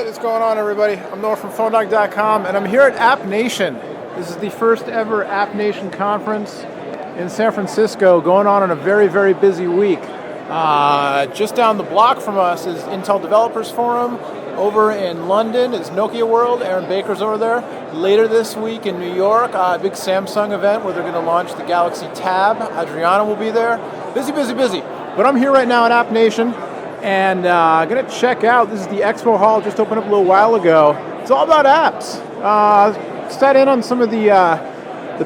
What is going on, everybody? I'm Noah from PhoneDog.com, and I'm here at AppNation. This is the first ever AppNation conference in San Francisco, going on a very, very busy week. Just down the block from us is Intel Developers Forum. Over in London is Nokia World. Aaron Baker's over there. Later this week in New York, a big Samsung event where they're going to launch the Galaxy Tab. Adriana will be there. Busy, busy, busy. But I'm here right now at AppNation, and I'm going to check out. This is the Expo Hall, just opened up a little while ago. It's all about apps. Sat in on some of the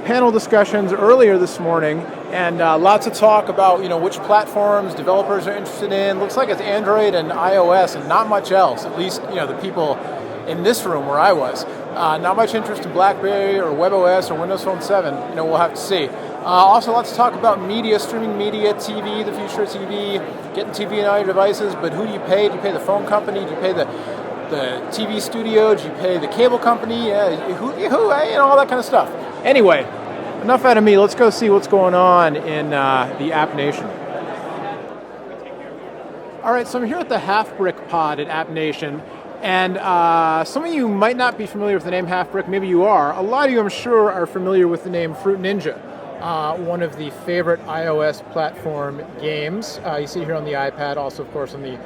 panel discussions earlier this morning, and lots of talk about which platforms developers are interested in. Looks like it's Android and iOS, and not much else. At least the people in this room where I was. Not much interest in BlackBerry or WebOS or Windows Phone 7. We'll have to see. Also, lots to talk about media, streaming media, TV, the future of TV, getting TV on all your devices. But who do you pay? Do you pay the phone company? Do you pay the TV studio? Do you pay the cable company? Who, all that kind of stuff. Anyway, enough out of me. Let's go see what's going on in the AppNation. All right, so I'm here at the Halfbrick pod at AppNation. And some of you might not be familiar with the name Halfbrick. Maybe you are. A lot of you, I'm sure, are familiar with the name Fruit Ninja, one of the favorite iOS platform games. You see here on the iPad, also, of course, on the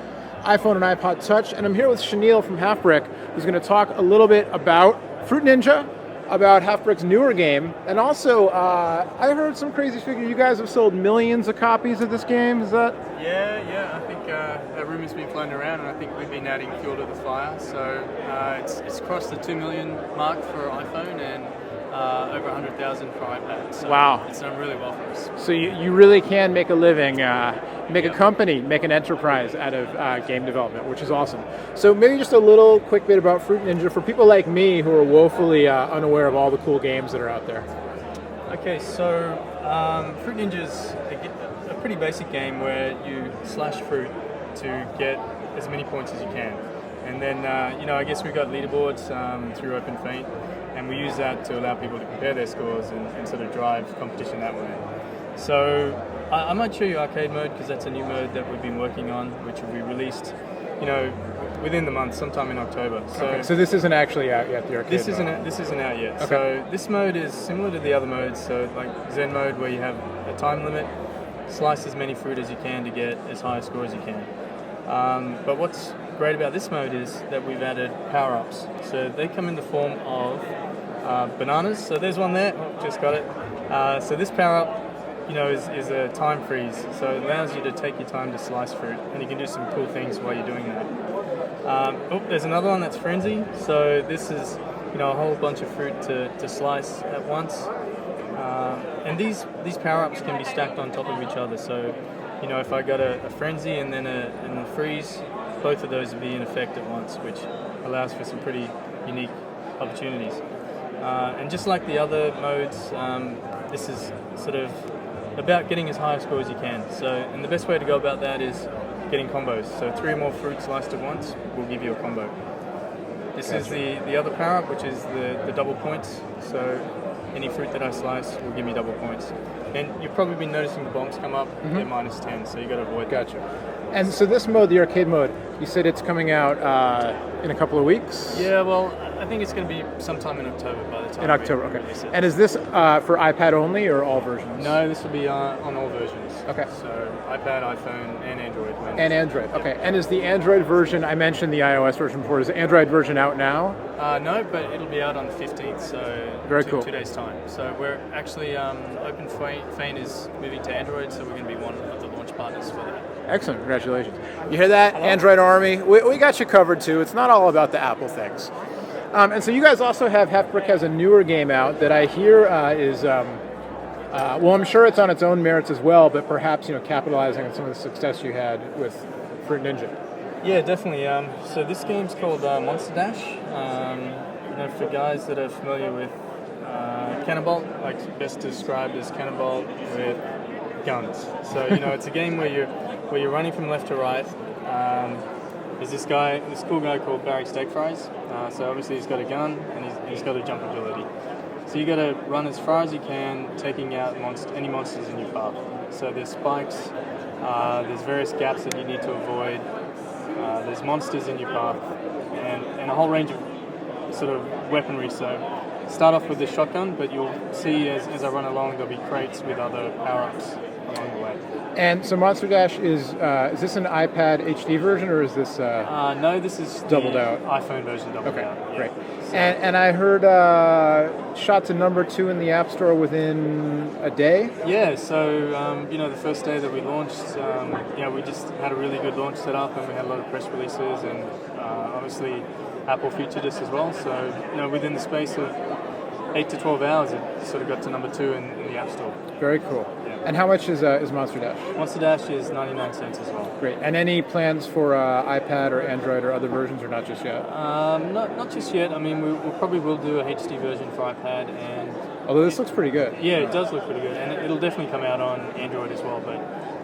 iPhone and iPod Touch. And I'm here with Chenille from Halfbrick, who's going to talk a little bit about Fruit Ninja, about Halfbrick's newer game, and also I heard some crazy figure. You guys have sold millions of copies of this game. Is that? Yeah. I think that rumor's been floating around, and I think we've been adding fuel to the fire. So it's crossed the 2 million mark for iPhone and over 100,000 for iPad. So wow, it's done really well for us. So you really can make a living, make a company, make an enterprise out of game development, which is awesome. So maybe just a little quick bit about Fruit Ninja for people like me who are woefully unaware of all the cool games that are out there. Okay, so Fruit Ninja's a pretty basic game where you slash fruit to get as many points as you can. And then, I guess we've got leaderboards through OpenFaint, and we use that to allow people to compare their scores and sort of drive competition that way. So I might show you arcade mode, because that's a new mode that we've been working on, which will be released, within the month, sometime in October. So this isn't actually out yet, the arcade This isn't out yet. Okay. So this mode is similar to the other modes, so like Zen mode, where you have a time limit, slice as many fruit as you can to get as high a score as you can. But what's great about this mode is that we've added power-ups. So they come in the form of bananas. So there's one there. Oh, just got it. So this power-up, is a time freeze. So it allows you to take your time to slice fruit, and you can do some cool things while you're doing that. There's another one that's frenzy. So this is, a whole bunch of fruit to slice at once. And these power-ups can be stacked on top of each other. So, if I got a frenzy and then a freeze, both of those would be in effect at once, which allows for some pretty unique opportunities. And just like the other modes, this is sort of about getting as high a score as you can. So, and the best way to go about that is getting combos. So 3 or more fruit sliced at once will give you a combo. This is the other power-up, which is the double points. So any fruit that I slice will give me double points. And you've probably been noticing the bombs come up, they're minus 10, so you got to avoid that. Gotcha. And so this mode, the arcade mode, you said it's coming out in a couple of weeks? Yeah, well, I think it's going to be sometime in October by the time in October, we release it. And is this for iPad only or all versions? No, this will be on all versions. Okay. So iPad, iPhone, and Android. And Android, okay. And is the Android version, I mentioned the iOS version before, is the Android version out now? No, but it'll be out on the 15th, so very cool. 2 days' time. So we're actually, OpenFaint is moving to Android, so we're going to be one of the launch partners for that. Excellent, congratulations. You hear that, hello? Android Army? We got you covered too. It's not all about the Apple things. And so you guys also have, Halfbrick has a newer game out that I hear is, well, I'm sure it's on its own merits as well, but perhaps, capitalizing on some of the success you had with Fruit Ninja. Yeah, definitely. So this game's called Monster Dash. For guys that are familiar with Cannonball, like best described as Cannonball with guns. So, it's a game where you're running from left to right. There's this cool guy called Barry Steakfries. So obviously he's got a gun and he's got a jump ability. So you got to run as far as you can, taking out any monsters in your path. So there's spikes, there's various gaps that you need to avoid. There's monsters in your path, and a whole range of sort of weaponry. So start off with the shotgun, but you'll see as I run along, there'll be crates with other power-ups along the way. And so Monster Dash is this an iPad HD version, or is this no, this is doubled the out iPhone version doubled out. Yeah. Great. So, And I heard shot to number 2 in the App Store within a day. yeah, so the first day that we launched, we just had a really good launch set up, and we had a lot of press releases, and obviously Apple featured us as well. So within the space of 8 to 12 hours, it sort of got to number 2 in the App Store. Very cool. Yeah. And how much is Monster Dash? Monster Dash is 99 cents as well. Great. And any plans for iPad or Android or other versions, or not just yet? Not just yet. I mean, we probably will do a HD version for iPad, and Although this looks pretty good. yeah, it does look pretty good, and it'll definitely come out on Android as well. But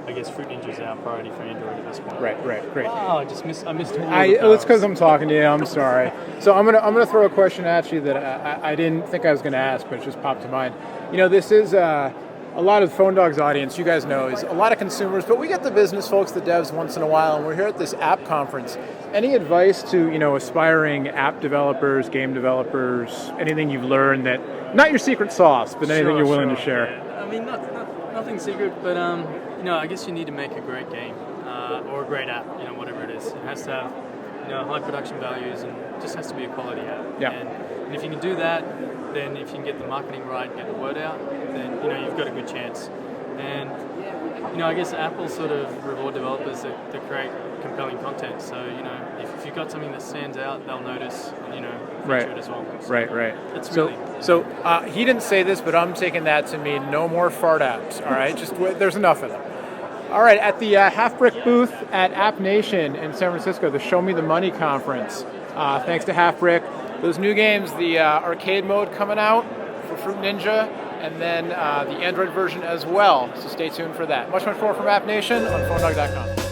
I guess Fruit Ninja is our priority for Android at this point. Right. Great. Oh, I missed all the It's because powers. I'm talking to you. I'm sorry. So I'm gonna throw a question at you that I didn't think I was gonna ask, but it just popped to mind. This is a lot of Phone Dog's audience. You guys know is a lot of consumers, but we get the business folks, the devs, once in a while, and we're here at this app conference. Any advice to aspiring app developers, game developers? Anything you've learned that not your secret sauce, but anything you're willing to share? Yeah. I mean, nothing secret, but I guess you need to make a great game or a great app. Whatever it is, it has to have high production values, and just has to be a quality app. Yeah. And if you can do that, then if you can get the marketing right, get the word out, then you've got a good chance. And I guess Apple sort of reward developers that create compelling content. So if you've got something that stands out, they'll notice. Feature it as well. So Right. It's So he didn't say this, but I'm taking that to mean no more fart apps. All right, just there's enough of them. All right, at the Halfbrick booth at AppNation in San Francisco, the Show Me the Money conference. Thanks to Halfbrick. Those new games, the arcade mode coming out for Fruit Ninja, and then the Android version as well. So stay tuned for that. Much more from AppNation on PhoneDog.com.